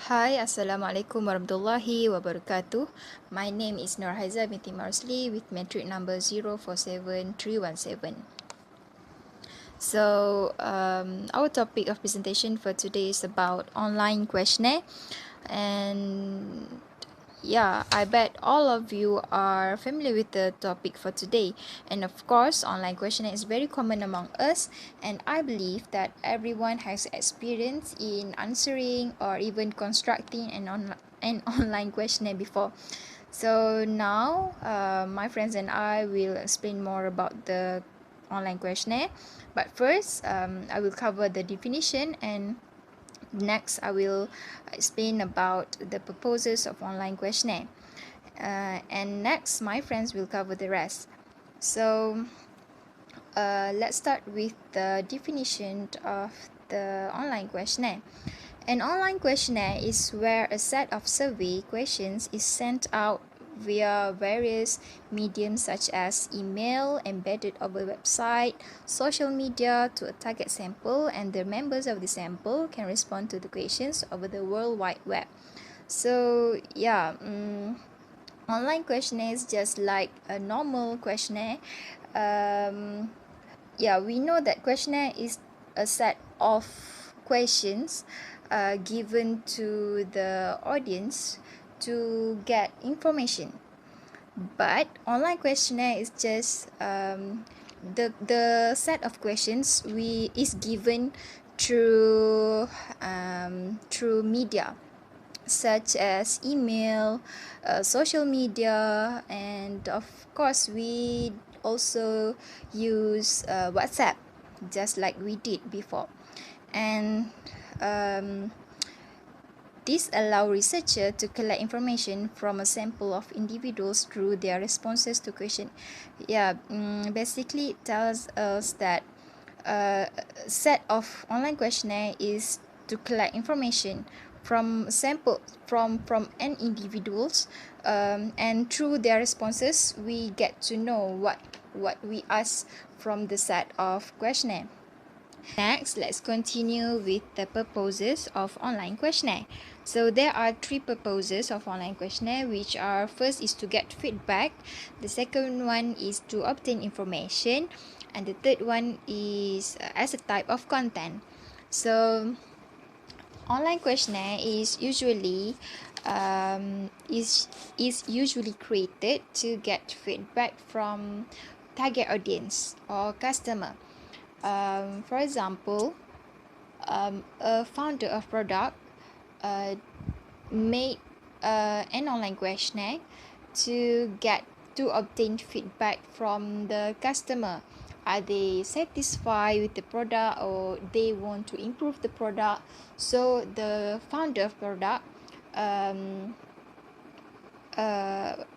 Hai, Assalamualaikum warahmatullahi wabarakatuh. My name is HAIZA binti ROSLI with metric number 047317. Our topic of presentation for today is about online questionnaire, and I bet all of you are familiar with the topic for today. And of course, online questionnaire is very common among us, and I believe that everyone has experience in answering or even constructing an online questionnaire before. So now, my friends and I will explain more about the online questionnaire. But first, I will cover the definition, and next I will explain about the purposes of online questionnaire. And next, my friends will cover the rest. So let's start with the definition of the online questionnaire. An online questionnaire is where a set of survey questions is sent out via various mediums such as email embedded over website, social media to a target sample, and the members of the sample can respond to the questions over the World Wide Web. So online questionnaire is just like a normal questionnaire. We know that questionnaire is a set of questions given to the audience to get information. But online questionnaire is just the set of questions is given through media such as email, social media, and of course we also use WhatsApp, just like we did before. And this allows researchers to collect information from a sample of individuals through their responses to question. Basically it tells us that a set of online questionnaire is to collect information from sample from an individuals, and through their responses we get to know what we ask from the set of questionnaire. Next, let's continue with the purposes of online questionnaire. So there are three purposes of online questionnaire, which are: first is to get feedback, the second one is to obtain information, and the third one is as a type of content. So online questionnaire is usually created to get feedback from target audience or customer. For example, a founder of product made an online questionnaire to obtain feedback from the customer. Are they satisfied with the product, or they want to improve the product? So the founder of product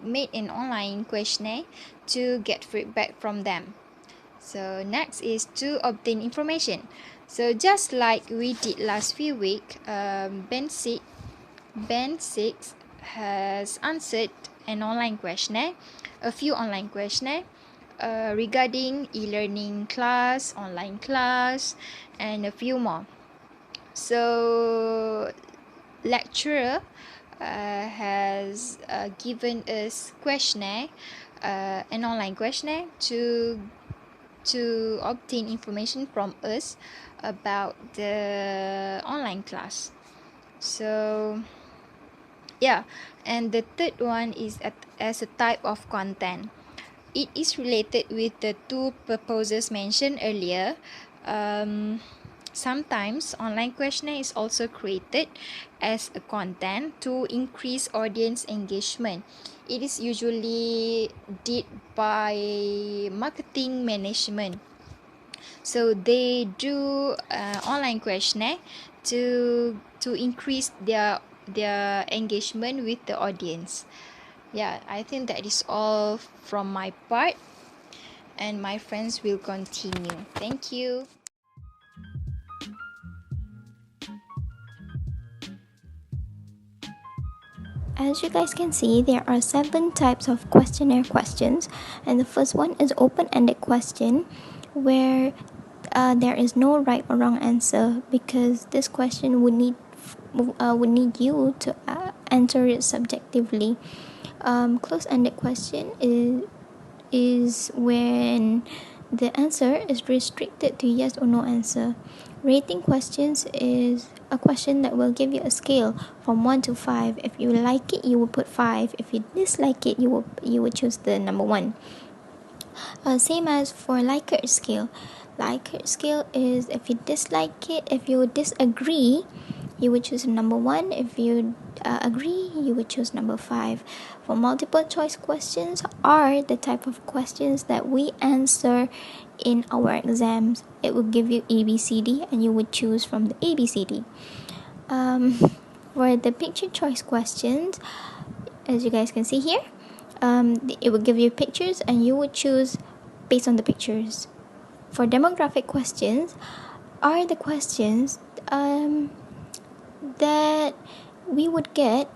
made an online questionnaire to get feedback from them. So next is to obtain information. So just like we did last few week, Band 6 has answered an online questionnaire, a few online questionnaire regarding e-learning class, online class, and a few more. So lecturer has given us questionnaire, an online questionnaire to obtain information from us about the online class. So and the third one is as a type of content. It is related with the two purposes mentioned earlier. Sometimes online questionnaire is also created as a content to increase audience engagement. It is usually did by marketing management. So they do online questionnaire to increase their engagement with the audience. I think that is all from my part, and my friends will continue. Thank you. As you guys can see, there are 7 types of questionnaire questions, and the first one is open-ended question, where there is no right or wrong answer, because this question would need would need you to answer it subjectively. Close-ended question is when the answer is restricted to yes or no answer. Rating questions is a question that will give you a scale from 1 to 5. If you like it, you will put 5. If you dislike it, you would choose the number 1. Same as for Likert scale. Likert scale is if you dislike it, if you disagree, you would choose number 1. If you agree, you would choose number 5. For multiple choice questions are the type of questions that we answer in our exams. It will give you ABCD and you would choose from the ABCD. For the picture choice questions, as you guys can see here, it will give you pictures and you would choose based on the pictures. For demographic questions are the questions that we would get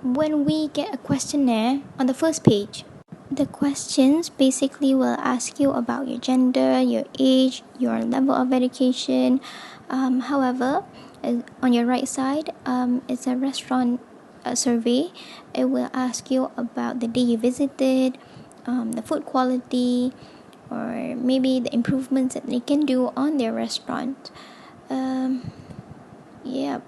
when we get a questionnaire on the first page. The questions basically will ask you about your gender, your age, your level of education. However, on your right side, it's a restaurant survey. It will ask you about the day you visited, the food quality, or maybe the improvements that they can do on their restaurant. Yeah.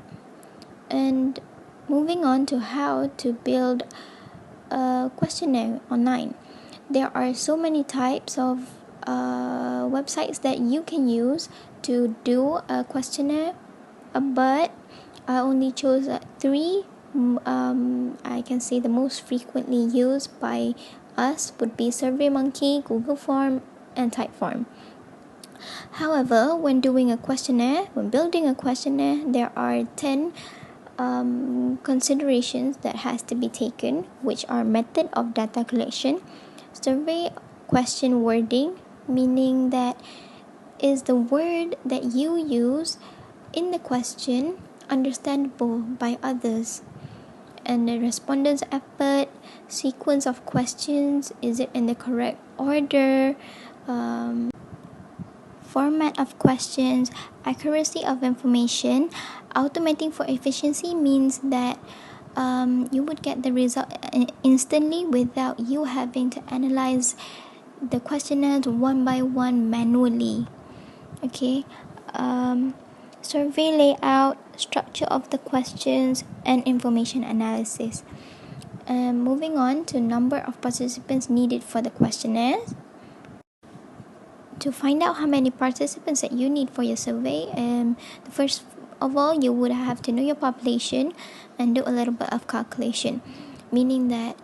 And moving on to how to build a questionnaire online. There are so many types of websites that you can use to do a questionnaire, but I only chose 3. I can say the most frequently used by us would be SurveyMonkey, Google Form, and Typeform. However, when doing a questionnaire, when building a questionnaire, there are 10 considerations that has to be taken, which are method of data collection, survey question wording, meaning that is the word that you use in the question understandable by others, and the respondent's effort, sequence of questions, is it in the correct order, format of questions, accuracy of information. Automating for efficiency means that you would get the result instantly without you having to analyze the questionnaires one by one manually. Okay. Survey layout, structure of the questions, and information analysis. Moving on to number of participants needed for the questionnaires. To find out how many participants that you need for your survey, first of all, you would have to know your population and do a little bit of calculation, meaning that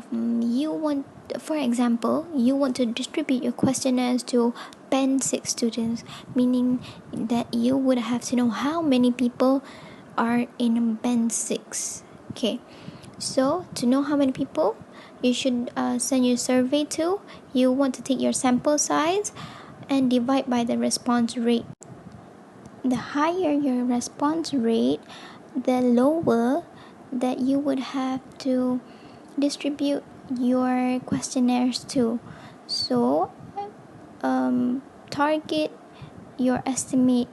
you want, for example, you want to distribute your questionnaires to Band 6 students, meaning that you would have to know how many people are in Band 6. Okay, so to know how many people you should send your survey to, you want to take your sample size and divide by the response rate. The higher your response rate, the lower that you would have to distribute your questionnaires to. So target your estimate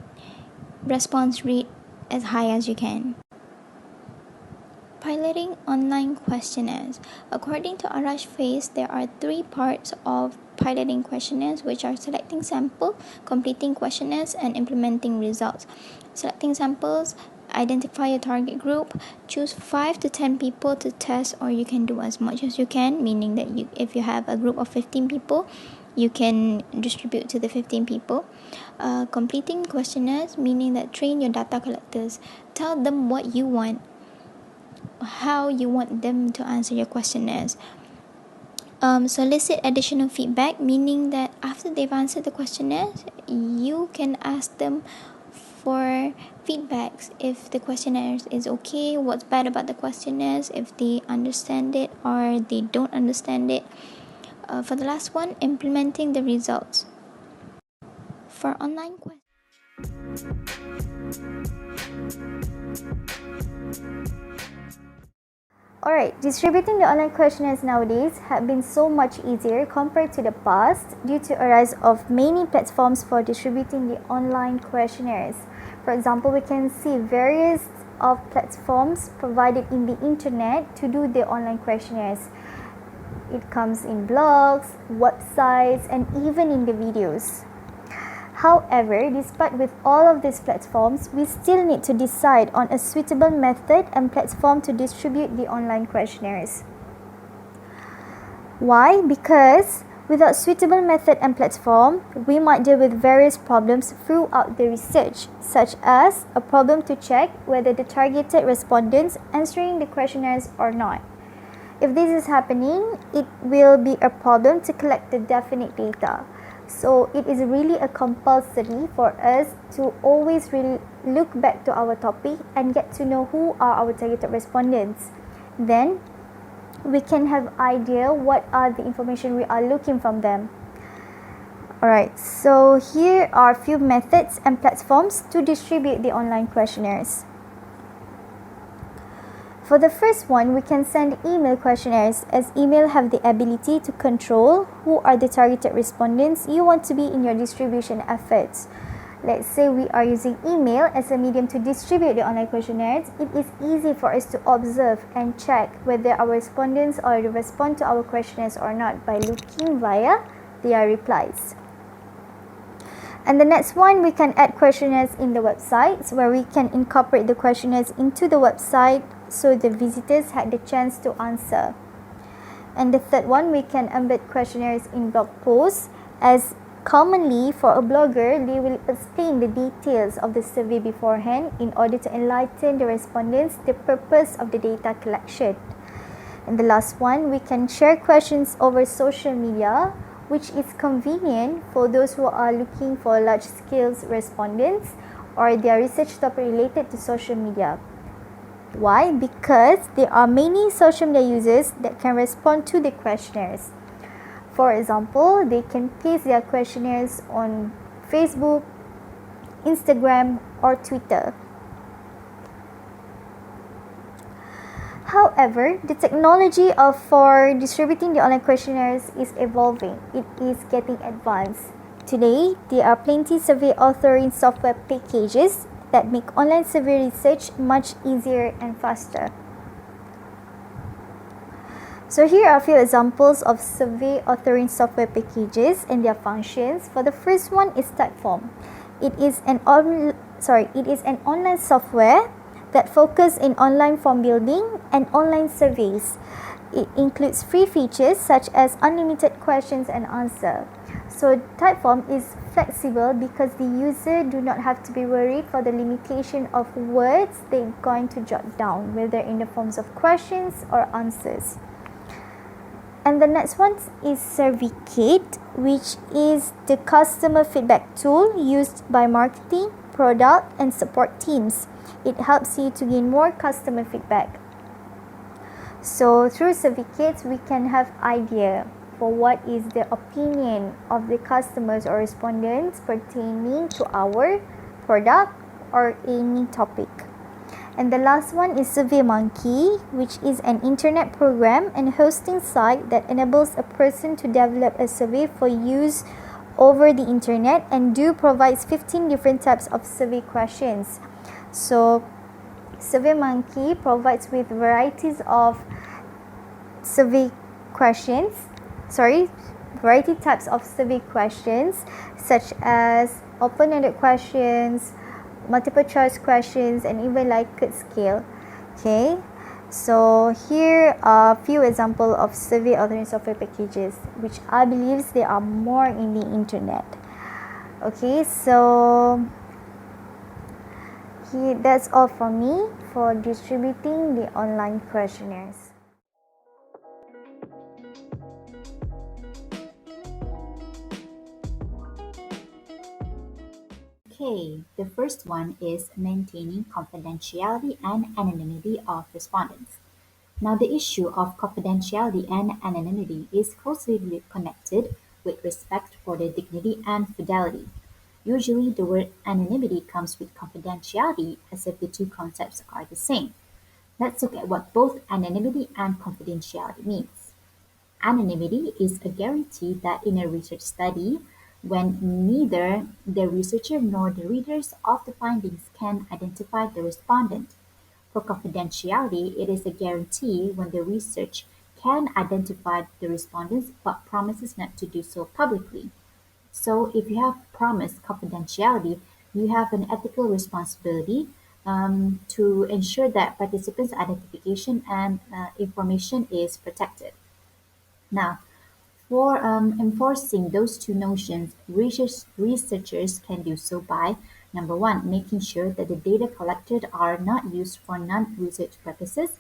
response rate as high as you can. Piloting online questionnaires. According to Arash Face, there are 3 parts of piloting questionnaires, which are selecting sample, completing questionnaires, and implementing results. Selecting samples, identify your target group, choose 5 to 10 people to test, or you can do as much as you can, meaning that if you have a group of 15 people, you can distribute to the 15 people. Completing questionnaires, meaning that train your data collectors. Tell them what you want, how you want them to answer your questionnaires. Solicit additional feedback, meaning that after they've answered the questionnaires, you can ask them for feedbacks. If the questionnaires is okay, what's bad about the questionnaires, if they understand it or they don't understand it. For the last one, implementing the results. For online questions. Alright, distributing the online questionnaires nowadays have been so much easier compared to the past due to a rise of many platforms for distributing the online questionnaires. For example, we can see various of platforms provided in the internet to do the online questionnaires. It comes in blogs, websites, and even in the videos. However, despite with all of these platforms, we still need to decide on a suitable method and platform to distribute the online questionnaires. Why? Because without suitable method and platform, we might deal with various problems throughout the research, such as a problem to check whether the targeted respondents answering the questionnaires or not. If this is happening, it will be a problem to collect the definite data. So it is really a compulsory for us to always really look back to our topic and get to know who are our targeted respondents. Then we can have idea what are the information we are looking from them. Alright, so here are a few methods and platforms to distribute the online questionnaires. For the first one, we can send email questionnaires, as email have the ability to control who are the targeted respondents you want to be in your distribution efforts. Let's say we are using email as a medium to distribute the online questionnaires. It is easy for us to observe and check whether our respondents already respond to our questionnaires or not by looking via their replies. And the next one, we can add questionnaires in the websites, where we can incorporate the questionnaires into the website so the visitors had the chance to answer. And the third one, we can embed questionnaires in blog posts, as commonly for a blogger, they will explain the details of the survey beforehand in order to enlighten the respondents the purpose of the data collection. And the last one, we can share questions over social media, which is convenient for those who are looking for large-scale respondents or their research topic related to social media. Why? Because there are many social media users that can respond to the questionnaires. For example, they can paste their questionnaires on Facebook, Instagram, or Twitter. However, the technology for distributing the online questionnaires is evolving. It is getting advanced. Today, there are plenty survey authoring software packages that make online survey research much easier and faster. So here are a few examples of survey authoring software packages and their functions. For the first one is Typeform. It is an online software that focuses in online form building and online surveys. It includes free features such as unlimited questions and answers. So Typeform is flexible because the user do not have to be worried for the limitation of words they're going to jot down, whether in the forms of questions or answers. And the next one is Certificate, which is the customer feedback tool used by marketing, product, and support teams. It helps you to gain more customer feedback. So through certificates, we can have idea for what is the opinion of the customers or respondents pertaining to our product or any topic. And the last one is SurveyMonkey, which is an internet program and hosting site that enables a person to develop a survey for use over the internet and provides 15 different types of survey questions. So SurveyMonkey provides with varieties of variety types of survey questions, such as open-ended questions, multiple choice questions, and even Likert scale. Okay, so here are a few examples of survey authoring software packages, which I believe there are more in the internet. Okay, so that's all from me for distributing the online questionnaires. Okay, the first one is maintaining confidentiality and anonymity of respondents. Now, the issue of confidentiality and anonymity is closely connected with respect for the dignity and fidelity. Usually, the word anonymity comes with confidentiality as if the two concepts are the same. Let's look at what both anonymity and confidentiality means. Anonymity is a guarantee that in a research study, when neither the researcher nor the readers of the findings can identify the respondent, For confidentiality, it is a guarantee when the research can identify the respondents but promises not to do so publicly. So if you have promised confidentiality, you have an ethical responsibility to ensure that participants' identification and information is protected. Now, for enforcing those two notions, researchers can do so by number one, making sure that the data collected are not used for non-research purposes,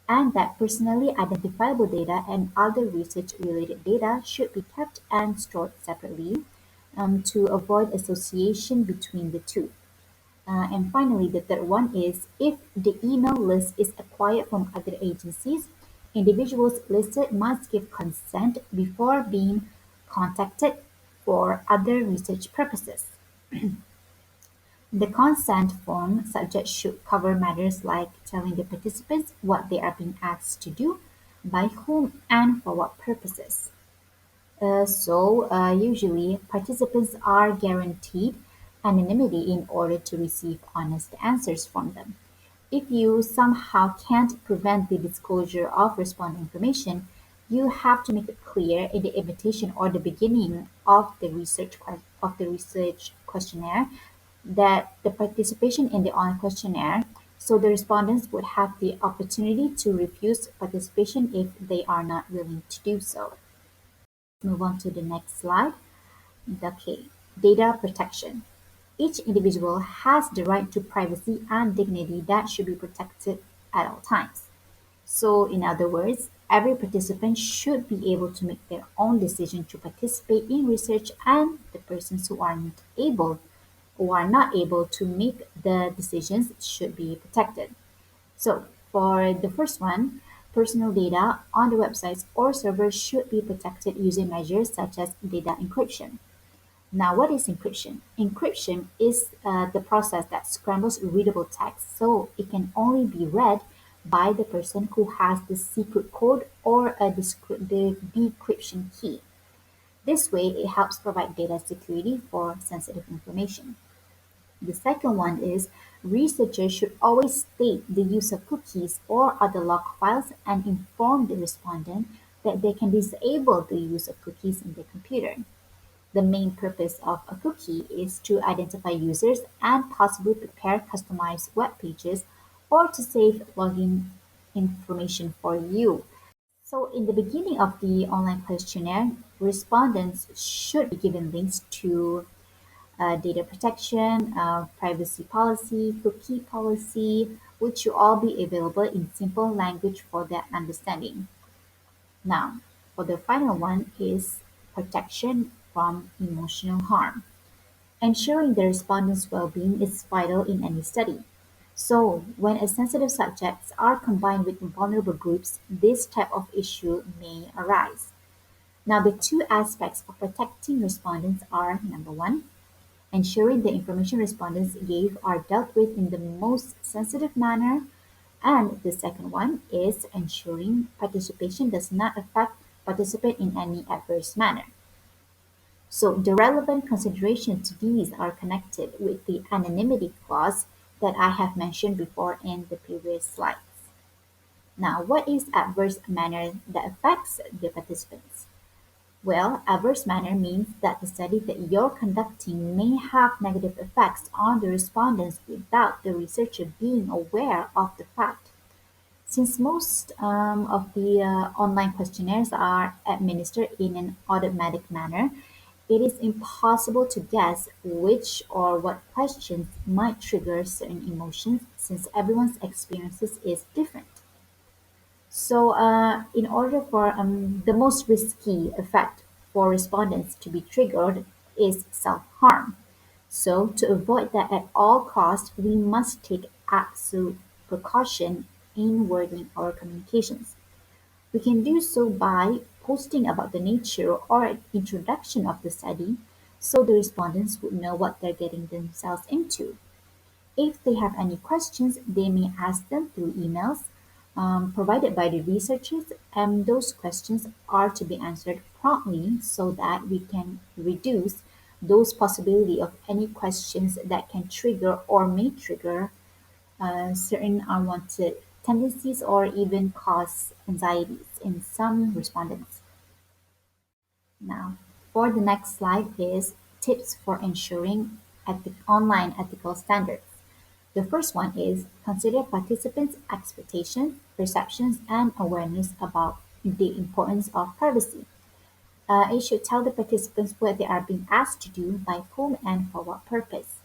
and that personally identifiable data and other research-related data should be kept and stored separately to avoid association between the two. And finally, the third one is if the email list is acquired from other agencies, individuals listed must give consent before being contacted for other research purposes. The consent form subject should cover matters like telling the participants what they are being asked to do, by whom, and for what purposes. Usually, participants are guaranteed anonymity in order to receive honest answers from them. If you somehow can't prevent the disclosure of respondent information, you have to make it clear in the invitation or the beginning of the research questionnaire that the participation in the online questionnaire, so the respondents would have the opportunity to refuse participation if they are not willing to do so. Move on to the next slide. Okay, data protection. Each individual has the right to privacy and dignity that should be protected at all times. So, in other words, every participant should be able to make their own decision to participate in research, and the persons who are not able to make the decisions should be protected. So, for the first one, personal data on the websites or servers should be protected using measures such as data encryption. Now, what is encryption? Encryption is the process that scrambles readable text so it can only be read by the person who has the secret code or the decryption key. This way, it helps provide data security for sensitive information. The second one is researchers should always state the use of cookies or other log files and inform the respondent that they can disable the use of cookies in their computer. The main purpose of a cookie is to identify users and possibly prepare customized web pages or to save login information for you. So in the beginning of the online questionnaire, respondents should be given links to data protection, privacy policy, cookie policy, which will all be available in simple language for their understanding. Now, for the final one is protection from emotional harm. Ensuring the respondent's well-being is vital in any study. So, when a sensitive subjects are combined with vulnerable groups, this type of issue may arise. Now, the two aspects of protecting respondents are number one, ensuring the information respondents gave are dealt with in the most sensitive manner, and the second one is ensuring participation does not affect participant in any adverse manner. So the relevant considerations to these are connected with the anonymity clause that I have mentioned before in the previous slides. Now, what is adverse manner that affects the participants? Well, adverse manner means that the study that you're conducting may have negative effects on the respondents without the researcher being aware of the fact. Since most of the online questionnaires are administered in an automatic manner, it is impossible to guess which or what questions might trigger certain emotions since everyone's experiences is different. So, in order for the most risky effect for respondents to be triggered is self-harm. So, to avoid that at all costs, we must take absolute precaution in wording our communications. We can do so by posting about the nature or introduction of the study so the respondents would know what they're getting themselves into. If they have any questions, they may ask them through emails provided by the researchers, and those questions are to be answered promptly so that we can reduce those possibility of any questions that can trigger or may trigger certain unwanted tendencies or even cause anxieties in some respondents. Now, for the next slide is tips for ensuring online ethical standards. The first one is consider participants' expectations, perceptions, and awareness about the importance of privacy. It should tell the participants what they are being asked to do, by whom, and for what purpose.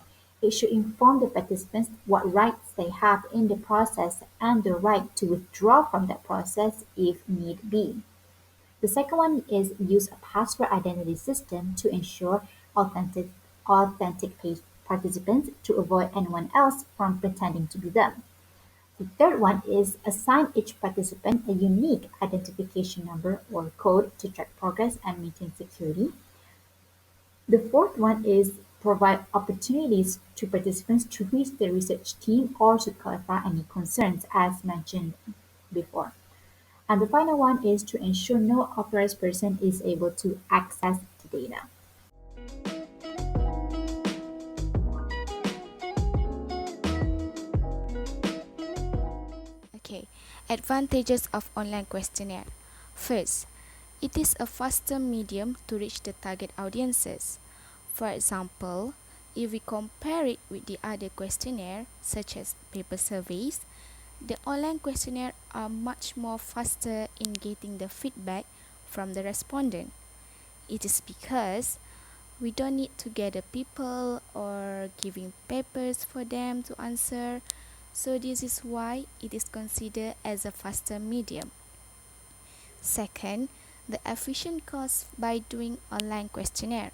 It should inform the participants what rights they have in the process and the right to withdraw from that process if need be. The second one is use a password identity system to ensure authentic participants to avoid anyone else from pretending to be them. The third one is assign each participant a unique identification number or code to track progress and maintain security. The fourth one is provide opportunities to participants to reach the research team or to clarify any concerns as mentioned before. And the final one is to ensure no authorized person is able to access the data. Okay, advantages of online questionnaire. First, it is a faster medium to reach the target audiences. For example, if we compare it with the other questionnaire, such as paper surveys, the online questionnaire are much more faster in getting the feedback from the respondent. It is because we don't need to gather people or giving papers for them to answer. So this is why it is considered as a faster medium. Second, the efficient cost by doing online questionnaire.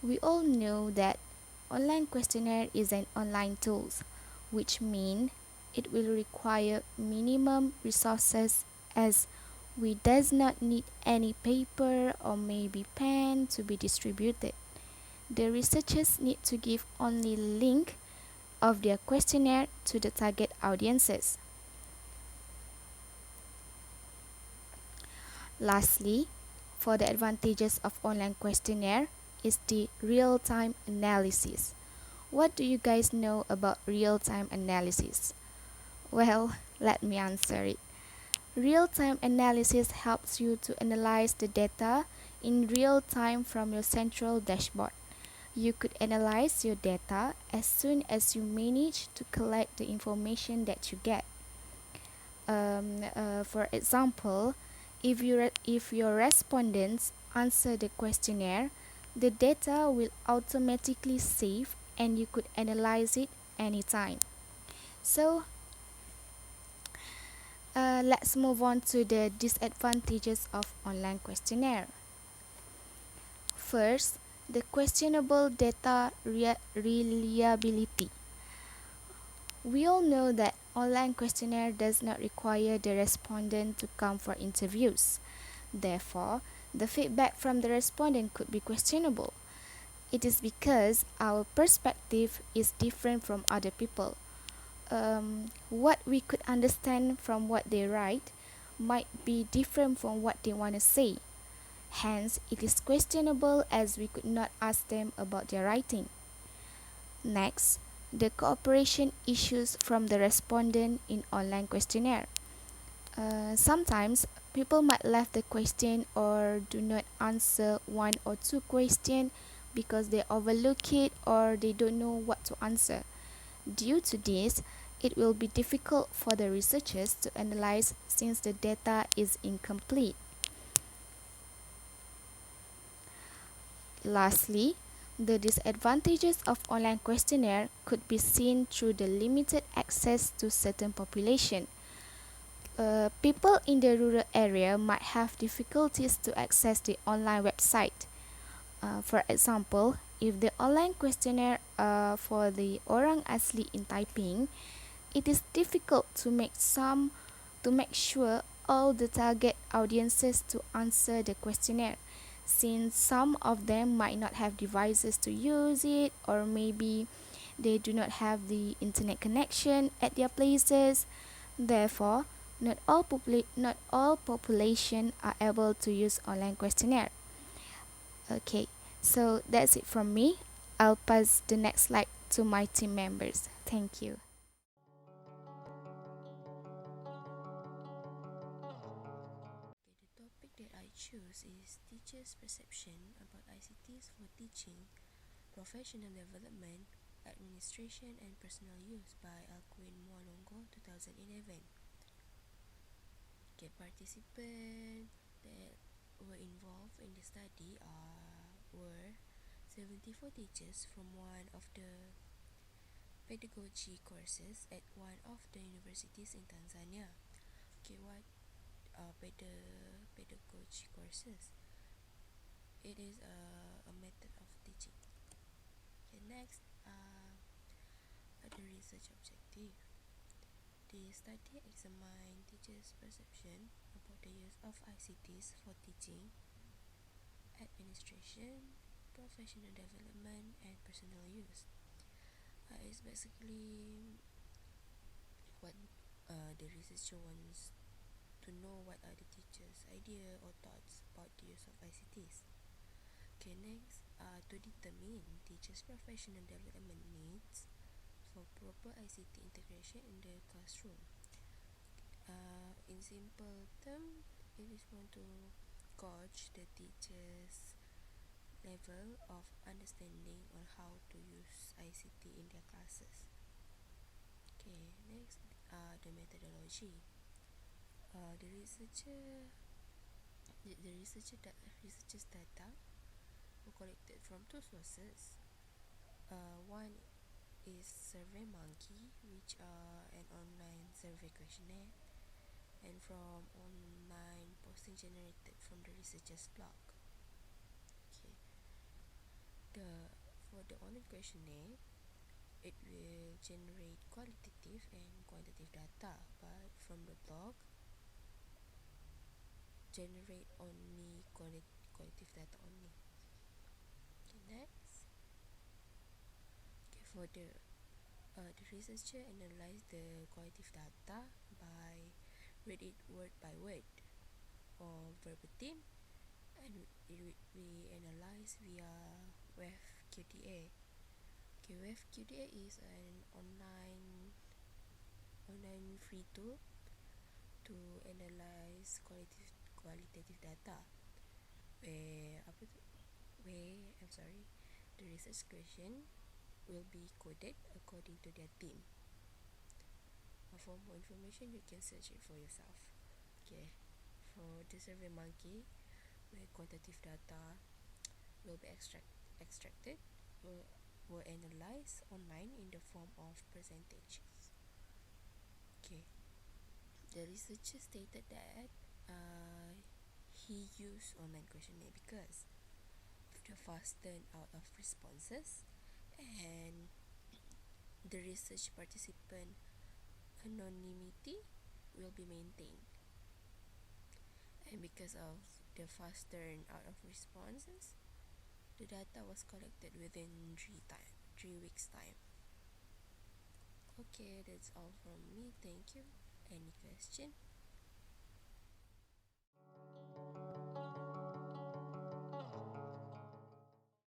We all know that online questionnaire is an online tool, which means it will require minimum resources as we does not need any paper or maybe pen to be distributed. The researchers need to give only link of their questionnaire to the target audiences. Lastly, for the advantages of online questionnaire is the real-time analysis. What do you guys know about real-time analysis? Well, let me answer it. Real-time analysis helps you to analyze the data in real time from your central dashboard. You could analyze your data as soon as you manage to collect the information that you get. For example, if your respondents answer the questionnaire, the data will automatically save and you could analyze it anytime. So let's move on to the disadvantages of online questionnaire. First, the questionable data reliability. We all know that online questionnaire does not require the respondent to come for interviews. Therefore, the feedback from the respondent could be questionable. It is because our perspective is different from other people. What we could understand from what they write might be different from what they want to say. Hence, it is questionable as we could not ask them about their writing. Next, the cooperation issues from the respondent in online questionnaire. Sometimes people might left the question or do not answer one or two questions because they overlook it or they don't know what to answer. Due to this, it will be difficult for the researchers to analyze since the data is incomplete. Lastly, the disadvantages of online questionnaire could be seen through the limited access to certain population. People in the rural area might have difficulties to access the online website. For example, if the online questionnaire for the orang asli in Taiping, it is difficult to make sure all the target audiences to answer the questionnaire, since some of them might not have devices to use it, or maybe they do not have the internet connection at their places. Therefore, not all population are able to use online questionnaire. Okay, so that's it from me. I'll pass the next slide to my team members. Thank you. choose is Teachers' Perception about ICTs for Teaching, Professional Development, Administration and Personal Use by Alcuin Mualongo 2011. Okay, participants that were involved in the study were 74 teachers from one of the pedagogy courses at one of the universities in Tanzania. Okay, what are pedagogy courses? It is a method of teaching. Okay, next, the research objective. The study examined teachers' perception about the use of ICTs for teaching, administration, professional development, and personal use. It's basically what the researcher wants to know, what are the teachers' idea or thoughts about the use of ICTs. Okay, next, to determine teachers' professional development needs for proper ICT integration in the classroom. In simple terms, it is want to gauge the teachers' level of understanding on how to use ICT in their classes. Okay, next, the methodology. The researcher's data were collected from two sources. One is SurveyMonkey, which are an online survey questionnaire, and from online posting generated from the researcher's blog. Okay. For the online questionnaire, it will generate qualitative and quantitative data, but from the blog, generate only qualitative data only. Okay, next. Okay, for the researcher analyzed the qualitative data by read it word by word or verbatim, and it will be analyzed via WebQDA. Okay, WebQDA is an online free tool to analyze qualitative data where the research question will be coded according to their theme. For more information, you can search it for yourself. Okay, for the SurveyMonkey, where quantitative data will be extracted, will analyzed online in the form of percentages. Okay, the researcher stated that he used online questionnaire because of the fast turnout of responses and the research participant anonymity will be maintained, and because of the fast turnout of responses, the data was collected within 3 weeks time. Okay, that's all from me. Thank you. Any question?